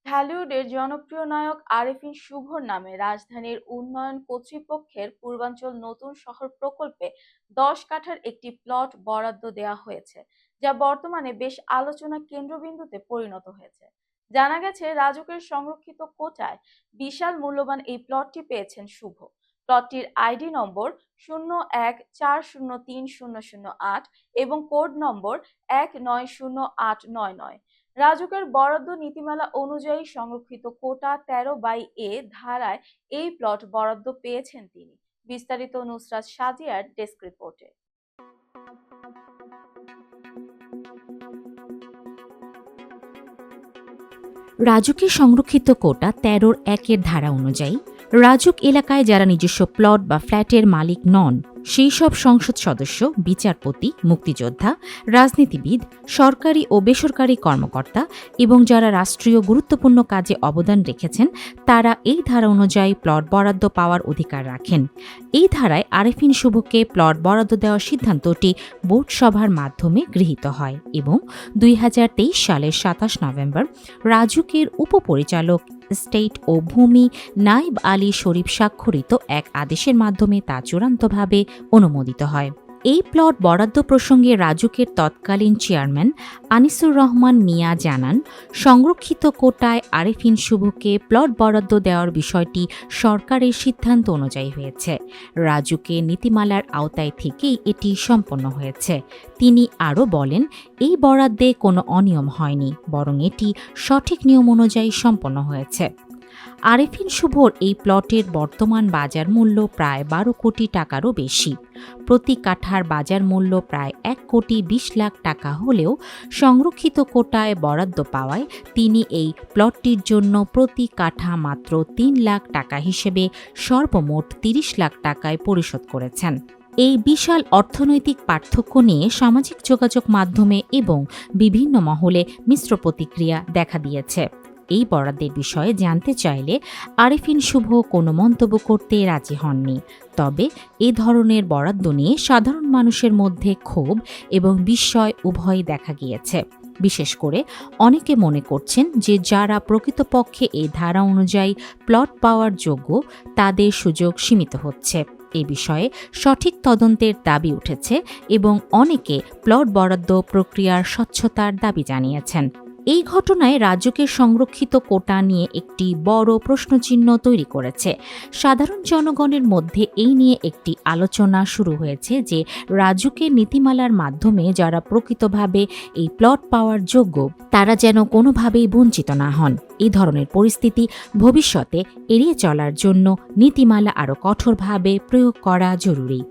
ঢালিউডের জনপ্রিয় নায়ক আরেফিন শুভর নামে রাজধানীর উন্নয়ন কর্তৃপক্ষের পূর্বাঞ্চল নতুন শহর প্রকল্পে 10 কাঠার একটি প্লট বরাদ্দ দেওয়া হয়েছে, যা বর্তমানে বেশ আলোচনা কেন্দ্রবিন্দুতে পরিণত হয়েছে। জানা গেছে, রাজুকের সংরক্ষিত কোটায় বিশাল মূল্যবান এই প্লটটি পেয়েছেন শুভ। প্লটটির আইডি নম্বর 01403008 এবং কোড নম্বর 190899। রাজুকের বরাদ্দ নীতিমালা অনুযায়ী সংরক্ষিত কোটা 13/A ধারায় এই প্লট বরাদ্দ পেয়েছেন তিনি। বিস্তারিত নুসরাত সাদিয়ার ডেস্ক রিপোর্টে। রাজুকের সংরক্ষিত কোটা 13(1) ধারা অনুযায়ী রাজুক এলাকায় যারা নিজস্ব প্লট বা ফ্ল্যাটের মালিক নন সেই সব সংসদ সদস্য, বিচারপতি, মুক্তিযোদ্ধা, রাজনীতিবিদ, সরকারি ও বেসরকারি কর্মকর্তা এবং যারা রাষ্ট্রীয় গুরুত্বপূর্ণ কাজে অবদান রেখেছেন তারা এই ধারা অনুযায়ী প্লট বরাদ্দ পাওয়ার অধিকার রাখেন। এই ধারায় আরেফিন শুভকে প্লট বরাদ্দ দেওয়ার সিদ্ধান্তটি বোর্ড সভার মাধ্যমে গৃহীত হয় এবং 2023 সালের 27 নভেম্বর রাজুকের উপপরিচালক স্টেট ও ভূমি নায়েব আলী শরীফ স্বাক্ষরিত এক আদেশের মাধ্যমে তা চূড়ান্তভাবে অনুমোদিত হয়। এই প্লট বরাদ্দ প্রসঙ্গে রাজুকের তৎকালীন চেয়ারম্যান আনিসুর রহমান মিয়া জানান, সংরক্ষিত কোটায় আরেফিন শুভকে প্লট বরাদ্দ দেওয়ার বিষয়টি সরকারের সিদ্ধান্ত অনুযায়ী হয়েছে। রাজুকের নীতিমালার আওতায় থেকেই এটি সম্পন্ন হয়েছে। তিনি আরও বলেন, এই বরাদ্দে কোনো অনিয়ম হয়নি, বরং এটি সঠিক নিয়ম অনুযায়ী সম্পন্ন হয়েছে। আরেফিন শুভর এই প্লটের বর্তমান বাজার মূল্য প্রায় 12 কোটি টাকারও বেশি। প্রতি কাঠার বাজার মূল্য প্রায় 1,20 লাখ টাকা হলেও সংরক্ষিত কোটায় বরাদ্দ পাওয়ায় তিনি এই প্লটটির জন্য প্রতি কাঠা মাত্র 3 লাখ টাকা হিসেবে সর্বমোট 30 লাখ টাকায় পরিশোধ করেছেন। এই বিশাল অর্থনৈতিক পার্থক্য নিয়ে সামাজিক যোগাযোগ মাধ্যমে এবং বিভিন্ন মহলে মিশ্র প্রতিক্রিয়া দেখা দিয়েছে। এই বরাদ্দের বিষয়ে জানতে চাইলে আরেফিন শুভ কোনো মন্তব্য করতে রাজি হননি। তবে এ ধরনের বরাদ্দ নিয়ে সাধারণ মানুষের মধ্যে ক্ষোভ এবং বিস্ময় উভয়ই দেখা গিয়েছে। বিশেষ করে অনেকে মনে করছেন যে যারা প্রকৃতপক্ষে এই ধারা অনুযায়ী প্লট পাওয়ার যোগ্য তাদের সুযোগ সীমিত হচ্ছে। এ বিষয়ে সঠিক তদন্তের দাবি উঠেছে এবং অনেকে প্লট বরাদ্দ প্রক্রিয়ার স্বচ্ছতার দাবি জানিয়েছেন। এই ঘটনায় রাজুকের সংরক্ষিত কোটা নিয়ে একটি বড় প্রশ্নচিহ্ন তৈরি করেছে। সাধারণ জনগণের মধ্যে এই নিয়ে একটি আলোচনা শুরু হয়েছে যে রাজুকের নীতিমালার মাধ্যমে যারা প্রকৃতভাবে এই প্লট পাওয়ার যোগ্য তারা যেন কোনোভাবেই বঞ্চিত না হন। এই ধরনের পরিস্থিতি ভবিষ্যতে এড়িয়ে চলার জন্য নীতিমালা আরও কঠোরভাবে প্রয়োগ করা জরুরি।